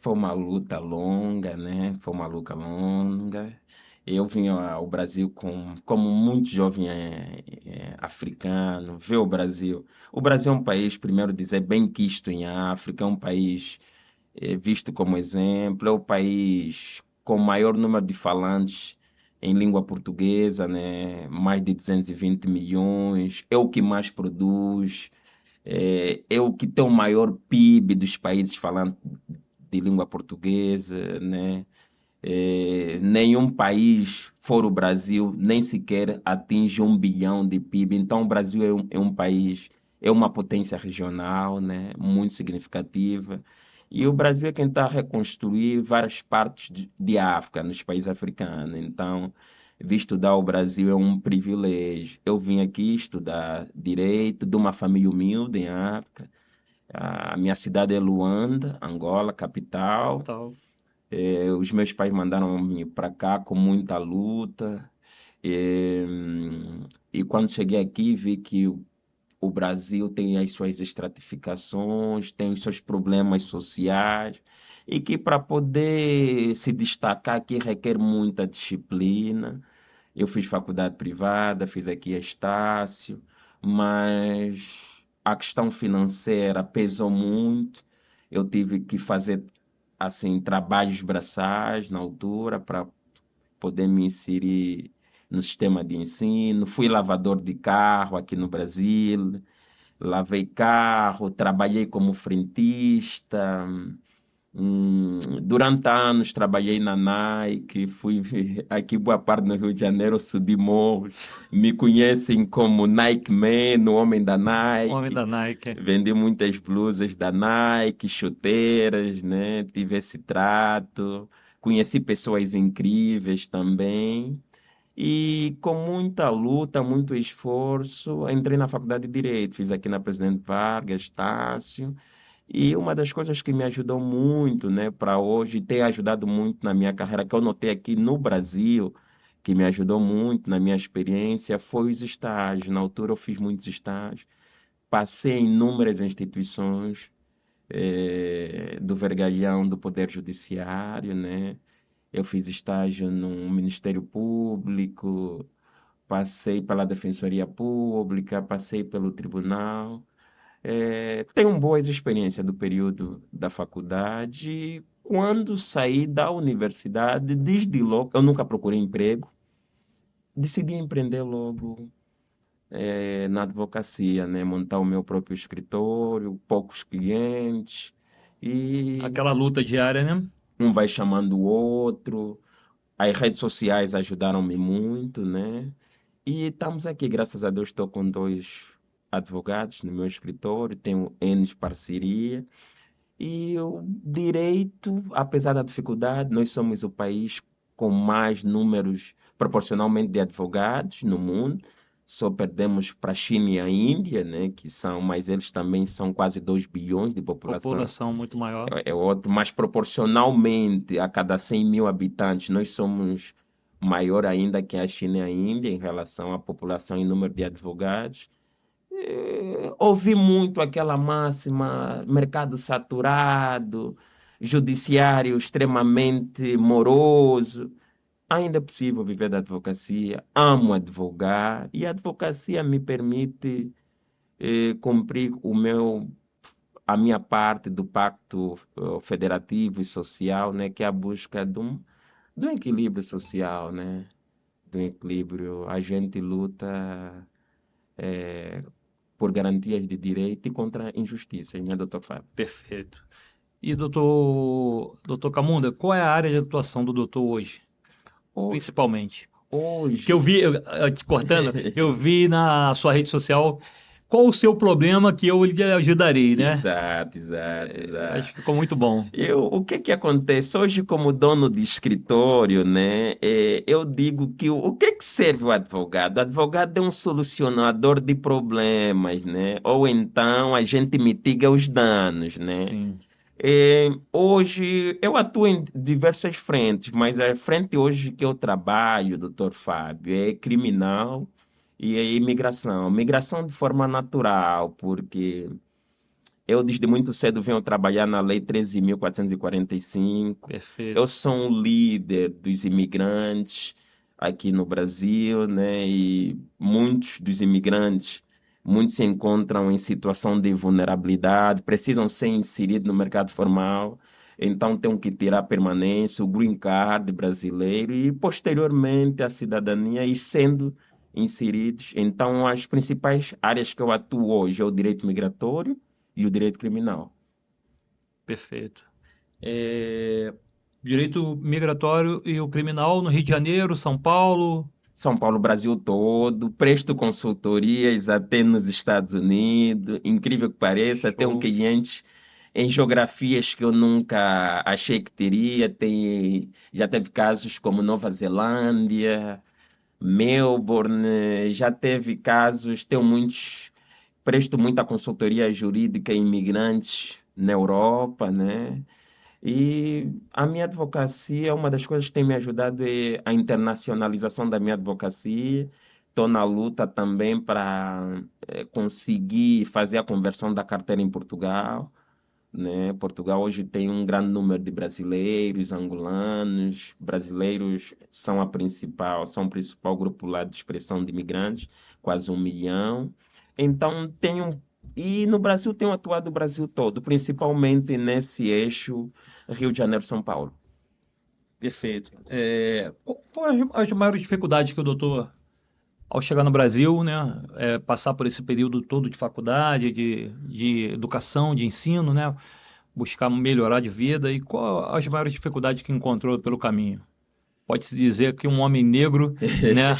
Foi uma luta longa, né? Foi uma luta longa. Eu vim ao Brasil como muito jovem africano, ver o Brasil. O Brasil é um país, primeiro dizer, bem quisto em África, é um país visto como exemplo, é o país com o maior número de falantes em língua portuguesa, né? Mais de 220 milhões, é o que mais produz, é o que tem o maior PIB dos países falando de língua portuguesa, né? Nenhum país, fora o Brasil, nem sequer atinge 1 bilhão de PIB. Então, o Brasil é um país, é uma potência regional, né? Muito significativa. E o Brasil é quem está a reconstruir várias partes de África, nos países africanos. Então, vir estudar o Brasil é um privilégio. Eu vim aqui estudar direito de uma família humilde em África. A minha cidade é Luanda, Angola, capital. Capital. Os meus pais mandaram-me para cá com muita luta. E, e quando cheguei aqui, vi que o Brasil tem as suas estratificações, tem os seus problemas sociais, e que para poder se destacar aqui requer muita disciplina. Eu fiz faculdade privada, fiz aqui a Estácio, mas a questão financeira pesou muito. Eu tive que fazer assim trabalhos braçais na altura para poder me inserir no sistema de ensino. Fui lavador de carro aqui no Brasil, lavei carro, trabalhei como frentista. Durante anos trabalhei na Nike, fui aqui boa parte no Rio de Janeiro, subi morros, me conhecem como Nike Man, o homem da Homem Nike. da Nike. Vendi muitas blusas da Nike, chuteiras, né? Tive esse trato, conheci pessoas incríveis também. E com muita luta, muito esforço, entrei na faculdade de Direito, fiz aqui na Presidente Vargas, Estácio. E uma das coisas que me ajudou muito, né, para hoje, ter ajudado muito na minha carreira, que eu notei aqui no Brasil, que me ajudou muito na minha experiência, foi os estágios. Na altura eu fiz muitos estágios, passei em inúmeras instituições do vergalhão do Poder Judiciário, né? Eu fiz estágio no Ministério Público, passei pela Defensoria Pública, passei pelo Tribunal. Tenho boas experiências do período da faculdade. Quando saí da universidade, desde logo, eu nunca procurei emprego, decidi empreender logo na advocacia, né? Montar o meu próprio escritório, poucos clientes, e Aquela luta diária, né? um vai chamando o outro. As redes sociais ajudaram-me muito, né? E estamos aqui, graças a Deus, estou com dois advogados no meu escritório, tenho N parceria. E o direito, apesar da dificuldade, nós somos o país com mais números proporcionalmente de advogados no mundo. Só perdemos para a China e a Índia, né, que são, mas eles também são quase 2 bilhões de população. População muito maior. É outro, mas proporcionalmente a cada 100 mil habitantes, nós somos maior ainda que a China e a Índia em relação à população e número de advogados. Ouvi muito aquela máxima, mercado saturado, judiciário extremamente moroso. Ainda é possível viver da advocacia, amo advogar e a advocacia me permite cumprir a minha parte do pacto federativo e social, né, que é a busca de um equilíbrio social, né, de um equilíbrio. A gente luta por garantias de direito e contra injustiças, né, doutor Fábio? Perfeito. E doutor Camunda, qual é a área de atuação do doutor hoje, Ho- principalmente? Que eu Hoje, vi, te cortando, eu vi na sua rede social qual o seu problema que eu lhe ajudarei, né? exato, exato, Acho exato. que ficou muito bom. O que que acontece? Hoje, como dono de escritório, né, eu digo que o que que serve o advogado? O advogado é um solucionador de problemas, né? Ou então a gente mitiga os danos, né? Sim. Hoje eu atuo em diversas frentes, mas a frente hoje que eu trabalho, doutor Fábio, é criminal e é imigração. Migração de forma natural, porque Eu, desde muito cedo, venho trabalhar na Lei 13.445. Eu Perfeito. sou um líder dos imigrantes aqui no Brasil, né? E muitos dos imigrantes, muitos se encontram em situação de vulnerabilidade, precisam ser inseridos no mercado formal, então têm que tirar a permanência, o green card brasileiro e, posteriormente, a cidadania e sendo inseridos. Então, as principais áreas que eu atuo hoje é o direito migratório e o direito criminal. Perfeito. É, direito migratório e o criminal no Rio de Janeiro, São Paulo. São Paulo, Brasil todo, presto consultorias até nos Estados Unidos, incrível que pareça, tenho Show. clientes em geografias que eu nunca achei que teria, já teve casos como Nova Zelândia, Melbourne, já teve casos, presto muita consultoria jurídica a imigrantes na Europa, né? E a minha advocacia, uma das coisas que tem me ajudado é a internacionalização da minha advocacia. Estou na luta também para conseguir fazer a conversão da carteira em Portugal, né? Portugal hoje tem um grande número de brasileiros, angolanos. Brasileiros são o principal grupo lá de expressão de imigrantes, quase 1 milhão. Então, e no Brasil tenho atuado o Brasil todo, principalmente nesse eixo Rio de Janeiro-São Paulo. Perfeito. Qual as maiores dificuldades que o doutor, ao chegar no Brasil, né, passar por esse período todo de faculdade, de educação, de ensino, né, buscar melhorar de vida e qual as maiores dificuldades que encontrou pelo caminho? Pode-se dizer que um homem negro, né,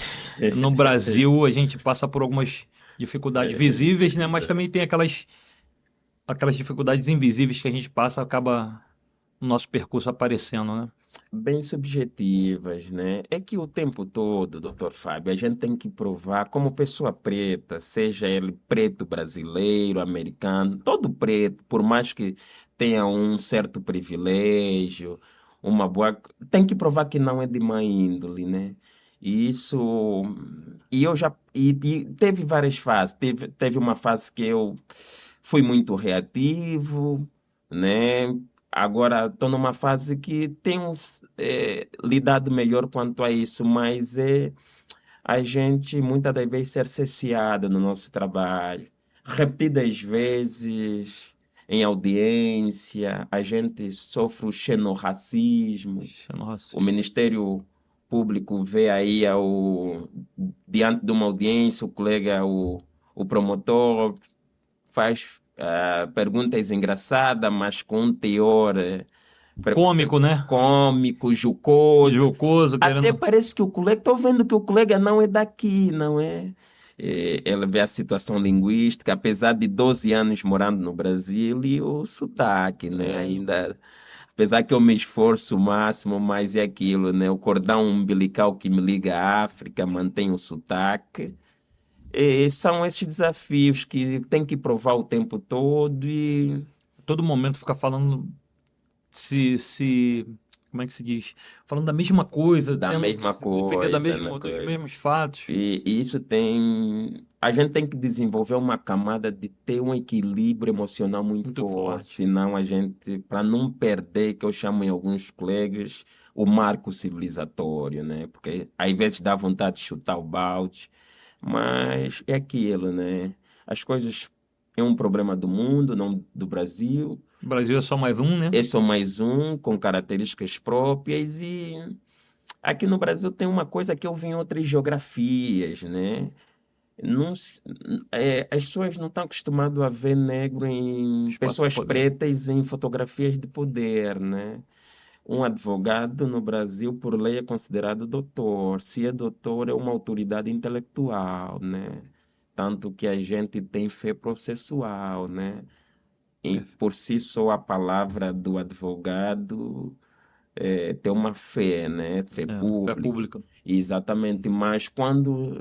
no Brasil, a gente passa por algumas dificuldades visíveis, né, mas também tem aquelas dificuldades invisíveis que a gente passa, acaba no nosso percurso aparecendo, né? Bem subjetivas, né? É que o tempo todo, doutor Fábio, a gente tem que provar como pessoa preta, seja ele preto brasileiro, americano, todo preto, por mais que tenha um certo privilégio, uma boa, tem que provar que não é de má índole, né? E isso, e teve várias fases. Teve uma fase que eu fui muito reativo, né? Agora estou numa fase que tenho lidado melhor quanto a isso, mas a gente muitas das vezes ser cerceado no nosso trabalho. Repetidas vezes em audiência, a gente sofre o xenorracismo. O Nossa, Ministério Público vê aí diante de uma audiência, o colega, o promotor, faz perguntas engraçadas, mas com um teor cômico, né? cômico, jocoso. Jocoso, Até querendo. parece que o colega, estou vendo que o colega não é daqui, não é? Ela vê a situação linguística, apesar de 12 anos morando no Brasil, e o sotaque, né? É, Ainda, apesar que eu me esforço o máximo, mas é aquilo, né? O cordão umbilical que me liga à África mantém o sotaque. São esses desafios que tem que provar o tempo todo e todo momento fica falando se, como é que se diz? Falando da mesma coisa, da tendo que mesma se defender coisa, né? dos mesmos fatos. E isso tem. A gente tem que desenvolver uma camada de ter um equilíbrio emocional muito Muito forte, forte. senão a gente, para não perder, que eu chamo em alguns colegas, o marco civilizatório, né? Porque às vezes dá vontade de chutar o balde, mas é aquilo, né? As coisas é um problema do mundo, não do Brasil. O Brasil é só mais um, né? Esse é mais um com características próprias e aqui no Brasil tem uma coisa que eu vi em outras geografias, né? Não, as pessoas não estão acostumadas a ver negro em Espaço de pessoas poder. pretas em fotografias de poder, né? Um advogado no Brasil, por lei, é considerado doutor. Se é doutor, é uma autoridade intelectual, né? Tanto que a gente tem fé processual, né? E por si só, a palavra do advogado ter uma fé, né? Fé É pública. pública. Exatamente, mas quando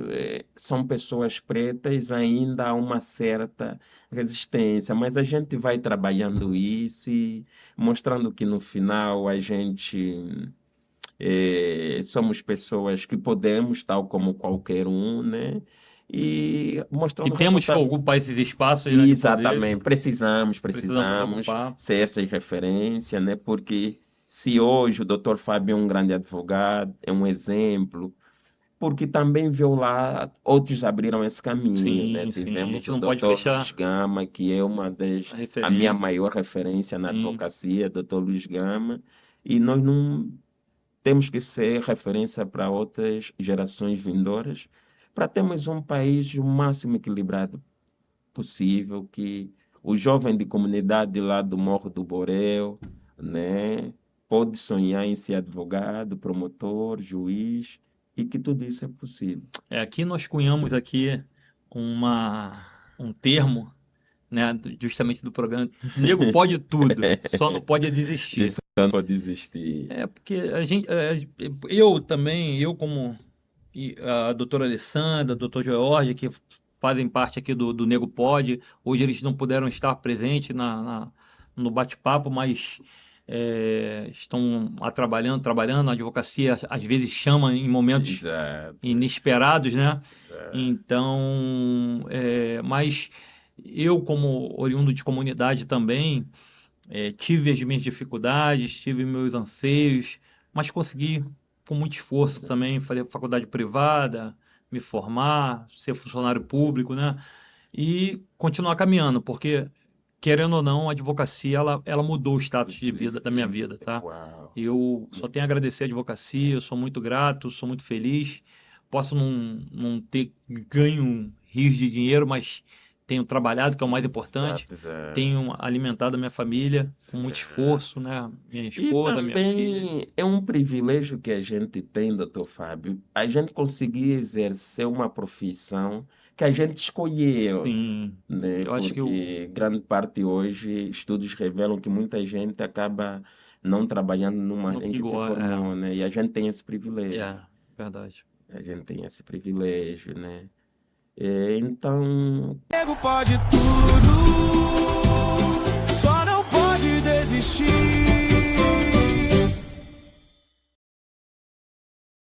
são pessoas pretas, ainda há uma certa resistência. Mas a gente vai trabalhando isso e mostrando que no final a gente somos pessoas que podemos, tal como qualquer um, né? e E mostrando temos que resultados. ocupar esses espaços, né, de poder. Exatamente, precisamos Precisamos ocupar. ser essas referências, né? Porque se hoje o Dr. Fábio é um grande advogado, é um exemplo, porque também viu lá, outros abriram esse caminho, né? Sim, sim. A Tivemos gente o não pode Dr. Luiz fechar Gama, que é a a minha referência. maior referência na Sim. advocacia, Dr. Luiz Gama, e nós não temos que ser referência para outras gerações vindouras, para termos um país o máximo equilibrado possível, que o jovem de comunidade lá do Morro do Borel, né, pode sonhar em ser advogado, promotor, juiz, e que tudo isso é possível. Aqui nós cunhamos aqui um termo, né, justamente do programa. Nego pode tudo, só não pode desistir. Isso não pode existir. Porque eu também, eu como a doutora Alessandra, o doutor George, que fazem parte aqui do Nego Pode, hoje eles não puderam estar presentes no bate-papo, mas estão trabalhando, a advocacia às vezes chama em momentos Exato, inesperados, né? exato. Então, mas eu como oriundo de comunidade também, tive as minhas dificuldades, tive meus anseios, mas consegui, com muito esforço também, fazer faculdade privada, me formar, ser funcionário público, né? E continuar caminhando, porque, querendo ou não, a advocacia, ela mudou o status de vida da minha vida, tá? Uau. Eu só tenho a agradecer a advocacia, eu sou muito grato, sou muito feliz. Posso não ter ganho rios de dinheiro, mas tenho trabalhado, que é o mais importante. Exato, exato. Tenho alimentado a minha família com muito esforço, né? Minha E esposa, minha filha. também é um privilégio que a gente tem, doutor Fábio, a gente conseguir exercer uma profissão que a gente escolheu, Sim, né? eu acho que Porque grande parte hoje, estudos revelam que muita gente acaba não trabalhando numa no em que que se gosta. formou, né? E a gente tem esse privilégio. Verdade. A gente tem esse privilégio, né? Então, Nego pode tudo, só não pode desistir.